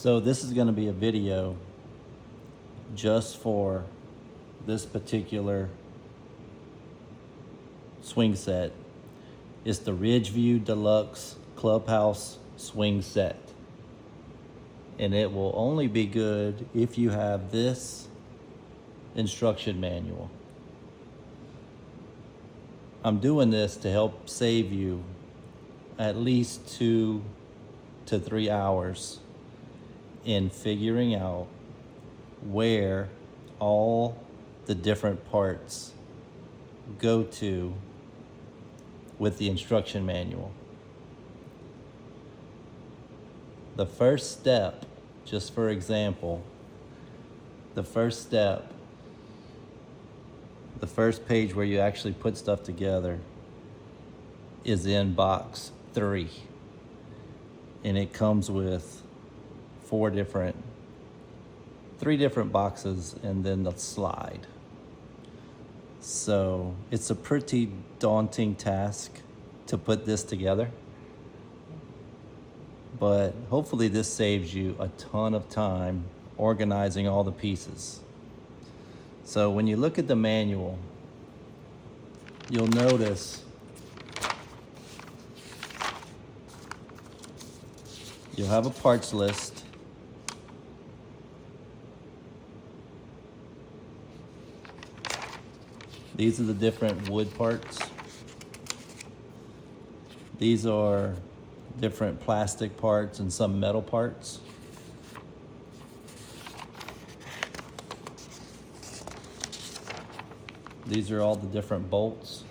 So this is going to be a video just for this particular swing set. It's the Ridgeview Deluxe Clubhouse swing set. And it will only be good if you have this instruction manual. I'm doing this to help save you at least 2 to 3 hours in figuring out where all the different parts go to with the instruction manual. The first step, just for example, the first page where you actually put stuff together is in box 3. And it comes with 3 different boxes and then the slide. So it's a pretty daunting task to put this together, but hopefully this saves you a ton of time organizing all the pieces. So when you look at the manual, you'll notice you'll have a parts list. These are the different wood parts. These are different plastic parts and some metal parts. These are all the different bolts,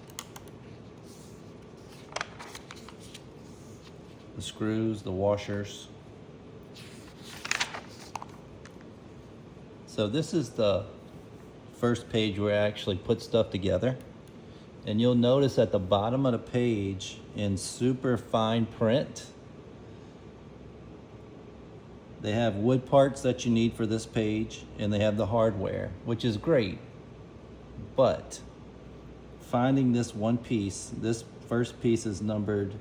the screws, the washers. So this is the first page where I actually put stuff together. And you'll notice at the bottom of the page in super fine print, they have wood parts that you need for this page, and they have the hardware, which is great. But finding this one piece, this first piece is numbered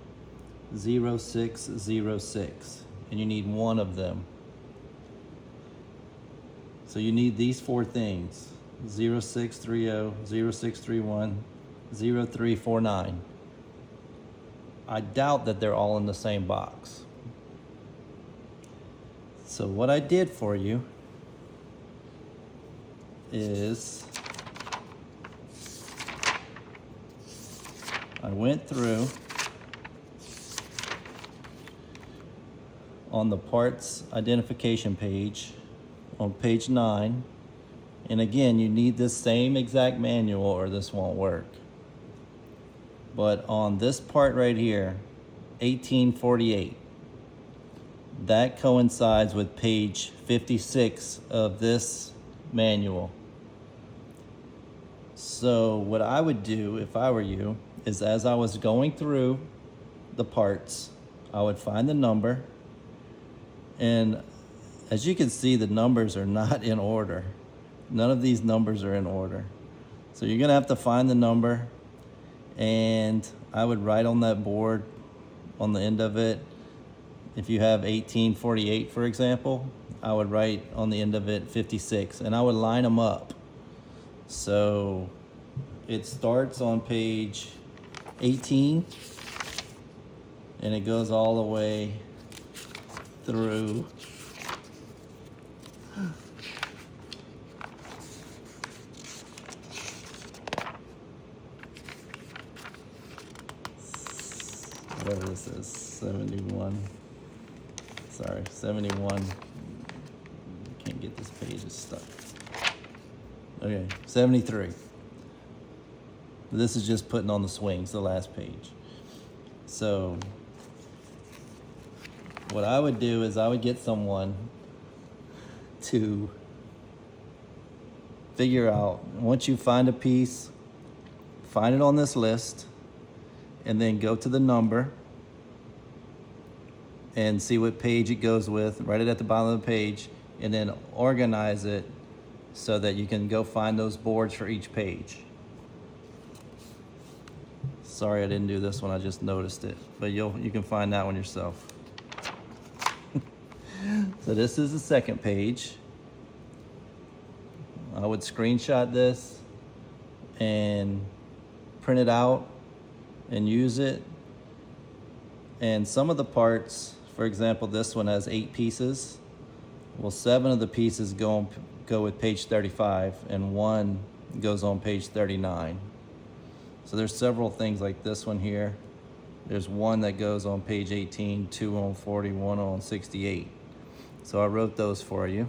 0606, and you need one of them. So you need these 4 things: 0630, 0631, 0349. I doubt that they're all in the same box. So what I did for you is I went through on the parts identification page on page 9. And again, you need this same exact manual or this won't work. But on this part right here, 1848, that coincides with page 56 of this manual. So what I would do if I were you is, as I was going through the parts, I would find the number. And as you can see, the numbers are not in order. None of these numbers are in order. So you're gonna have to find the number, and I would write on that board on the end of it. If you have 1848, for example, I would write on the end of it 56, and I would line them up. So it starts on page 18, and it goes all the way through whatever this is, 71. Sorry, 71. Can't get this page, it's stuck. Okay, 73. This is just putting on the swings, the last page. So what I would do is I would get someone to figure out, once you find a piece, find it on this list, and then go to the number and see what page it goes with, write it at the bottom of the page, and then organize it so that you can go find those boards for each page. Sorry I didn't do this one, I just noticed it, but you can find that one yourself. So this is the second page. I would screenshot this and print it out and use it. And some of the parts, for example, this one has 8 pieces. Well, 7 of the pieces go with page 35 and 1 goes on page 39. So there's several things like this one here. There's 1 that goes on page 18, 2 on 40, 1 on 68. So I wrote those for you.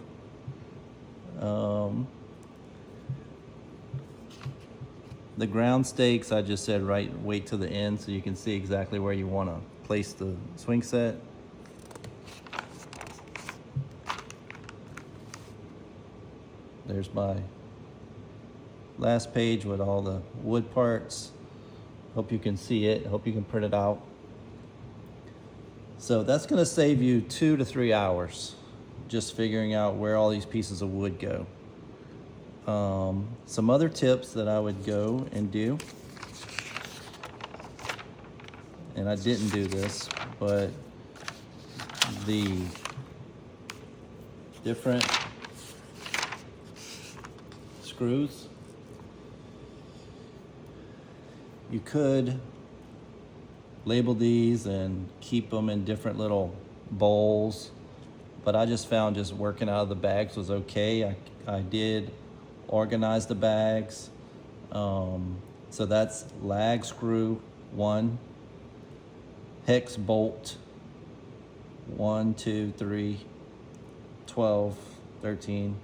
The ground stakes, I just said wait till the end so you can see exactly where you want to place the swing set. There's my last page with all the wood parts. Hope you can see it. Hope you can print it out. So that's going to save you 2 to 3 hours just figuring out where all these pieces of wood go. Some other tips that I would go and do, and I didn't do this, but the different screws, you could label these and keep them in different little bowls, but I just found just working out of the bags was okay. I did organize the bags. So that's lag screw 1, hex bolt 1, 2, 3, 12, 13.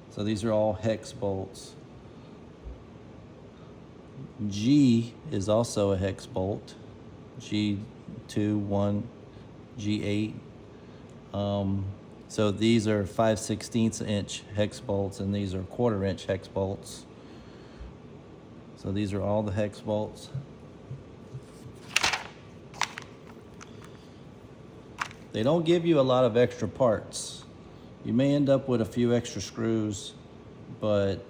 So these are all hex bolts. G is also a hex bolt. G2, 1, G8. So these are 5/16 inch hex bolts, and these are 1/4 inch hex bolts. So these are all the hex bolts. They don't give you a lot of extra parts. You may end up with a few extra screws, but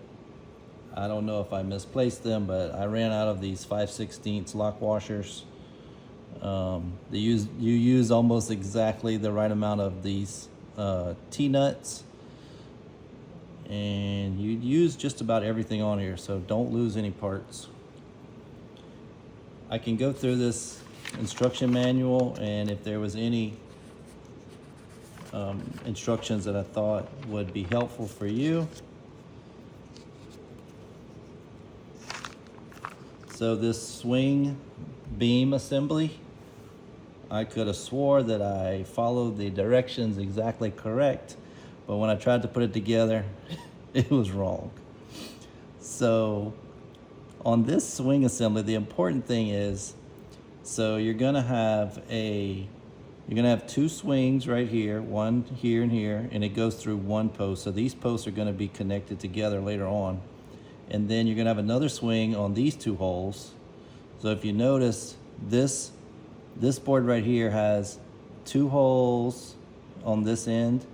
I don't know if I misplaced them, but I ran out of these 5/16 lock washers. You use almost exactly the right amount of these T-nuts, and you use just about everything on here, so don't lose any parts. I can go through this instruction manual, and if there was any instructions that I thought would be helpful for you. So this swing beam assembly, I could have swore that I followed the directions exactly correct, but when I tried to put it together, it was wrong. So on this swing assembly, the important thing is, so you're gonna have 2 swings right here, 1 here and here, and it goes through 1 post. So these posts are gonna be connected together later on. And then you're gonna have another swing on these 2 holes. So if you notice, this board right here has 2 holes on this end,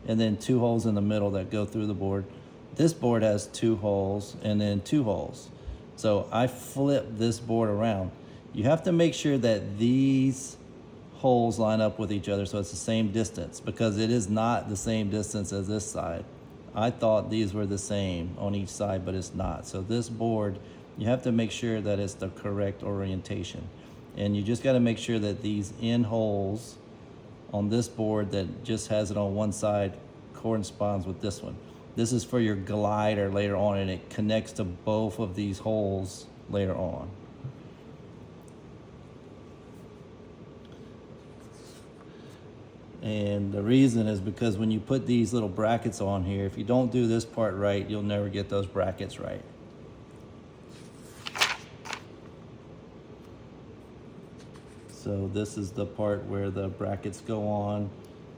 and then 2 holes in the middle that go through the board. This board has 2 holes and then 2 holes. So I flipped this board around. You have to make sure that these holes line up with each other so it's the same distance, because it is not the same distance as this side. I thought these were the same on each side, but it's not. So this board, you have to make sure that it's the correct orientation. And you just got to make sure that these end holes on this board that just has it on one side corresponds with this one. This is for your glider later on, and it connects to both of these holes later on. And the reason is because when you put these little brackets on here, if you don't do this part right, you'll never get those brackets right. So this is the part where the brackets go on.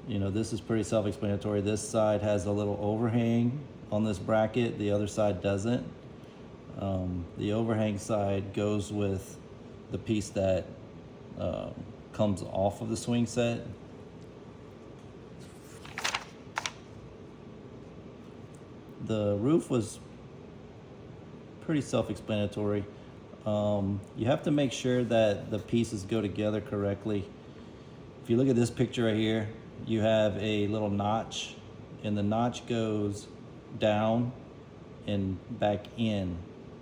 You know, this is pretty self-explanatory. This side has a little overhang on this bracket. The other side doesn't. The overhang side goes with the piece that comes off of the swing set. The roof was pretty self-explanatory. You have to make sure that the pieces go together correctly. If you look at this picture right here, you have a little notch, and the notch goes down and back in,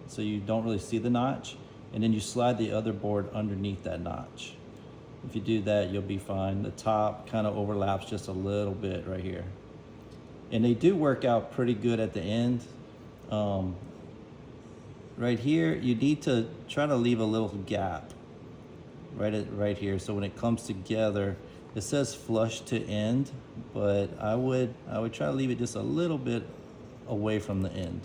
so you don't really see the notch, and then you slide the other board underneath that notch. If you do that, you'll be fine. The top kind of overlaps just a little bit right here, and they do work out pretty good at the end. Right here, you need to try to leave a little gap right here, so when it comes together, it says flush to end, but I would try to leave it just a little bit away from the end,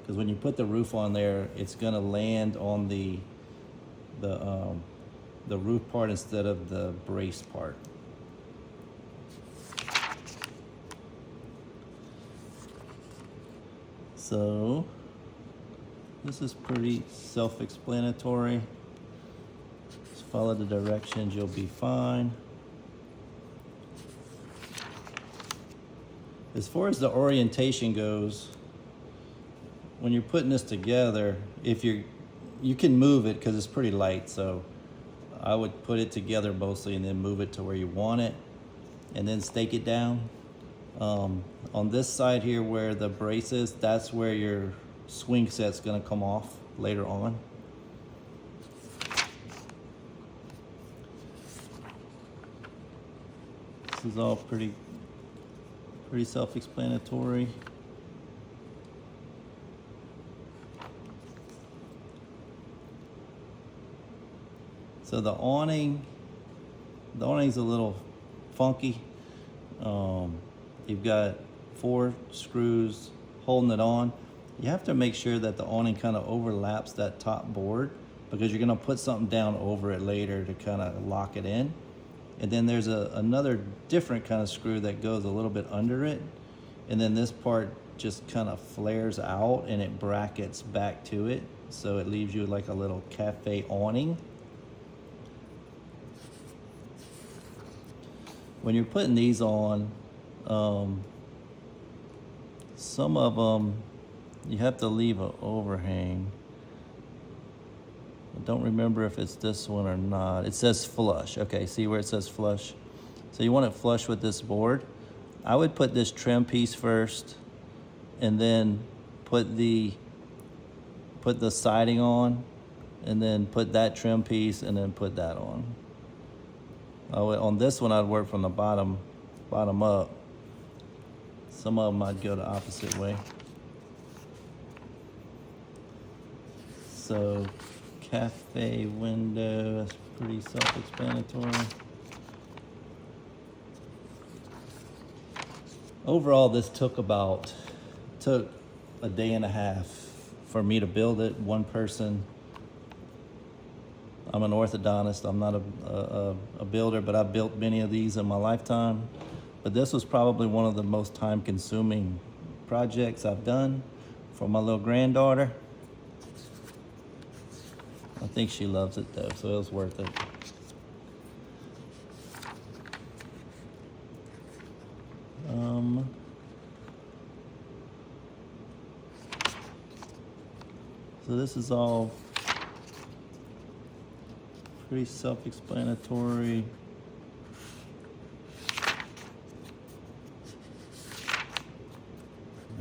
because when you put the roof on there, it's gonna land on the roof part instead of the brace part. So this is pretty self-explanatory. Just follow the directions, you'll be fine. As far as the orientation goes, when you're putting this together, you can move it because it's pretty light, so I would put it together mostly and then move it to where you want it and then stake it down. On this side here where the brace is, that's where your swing set's gonna come off later on. This is all pretty self-explanatory. So the awning's a little funky. You've got 4 screws holding it on. You have to make sure that the awning kind of overlaps that top board, because you're gonna put something down over it later to kind of lock it in. And then there's another different kind of screw that goes a little bit under it. And then this part just kind of flares out and it brackets back to it. So it leaves you like a little cafe awning. When you're putting these on, some of them, you have to leave an overhang. I don't remember if it's this one or not. It says flush. Okay, see where it says flush? So you want it flush with this board. I would put this trim piece first and then put the siding on, and then put that trim piece and then put that on. On this one, I'd work from the bottom up. Some of them I'd go the opposite way. So cafe window, that's pretty self-explanatory. Overall, this took a day and a half for me to build it, one person. I'm an orthodontist, I'm not a builder, but I've built many of these in my lifetime. But this was probably one of the most time-consuming projects I've done for my little granddaughter. I think she loves it though, so it was worth it. So this is all pretty self-explanatory.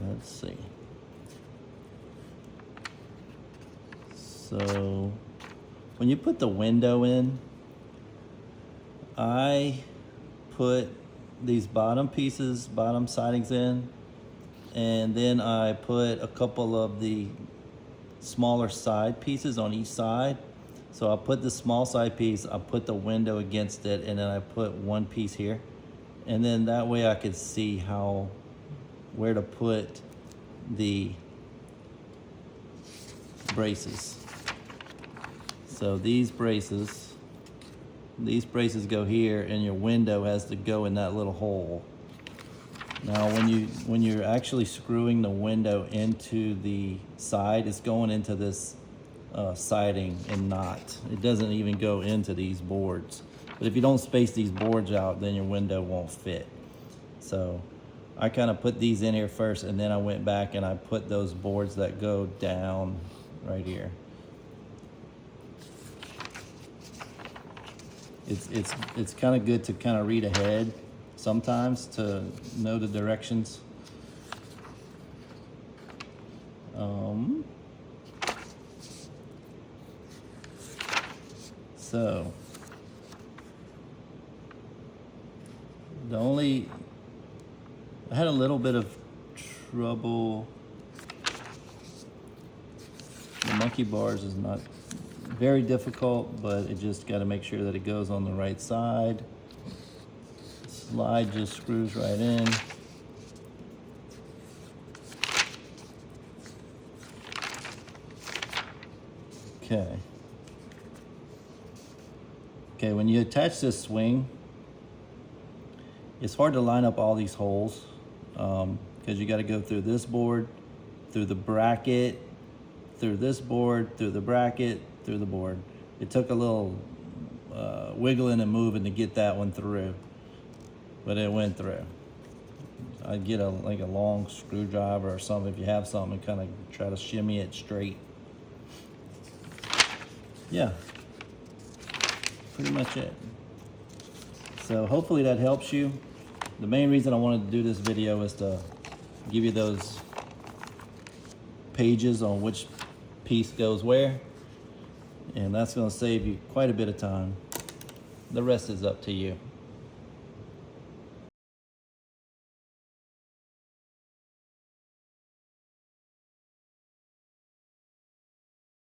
Let's see. So when you put the window in, I put these bottom sidings in, and then I put a couple of the smaller side pieces on each side. So I'll put the small side piece, I'll put the window against it, and then I put one piece here. And then that way I could see where to put the braces. So these braces go here, and your window has to go in that little hole. Now when you're actually screwing the window into the side, it's going into this siding and not. It doesn't even go into these boards. But if you don't space these boards out, then your window won't fit. So I kind of put these in here first, and then I went back and I put those boards that go down right here. It's kind of good to kind of read ahead sometimes to know the directions. So I had a little bit of trouble. The monkey bars is not very difficult, but it just got to make sure that it goes on the right side. Slide just screws right in. Okay, when you attach this swing, it's hard to line up all these holes because you got to go through this board, through the bracket, through this board, through the bracket, through the board. It took a little wiggling and moving to get that one through, but it went through. I'd get like a long screwdriver or something if you have something, and kind of try to shimmy it straight. Yeah, pretty much it. So hopefully that helps you. The main reason I wanted to do this video is to give you those pages on which piece goes where, and that's going to save you quite a bit of time. The rest is up to you.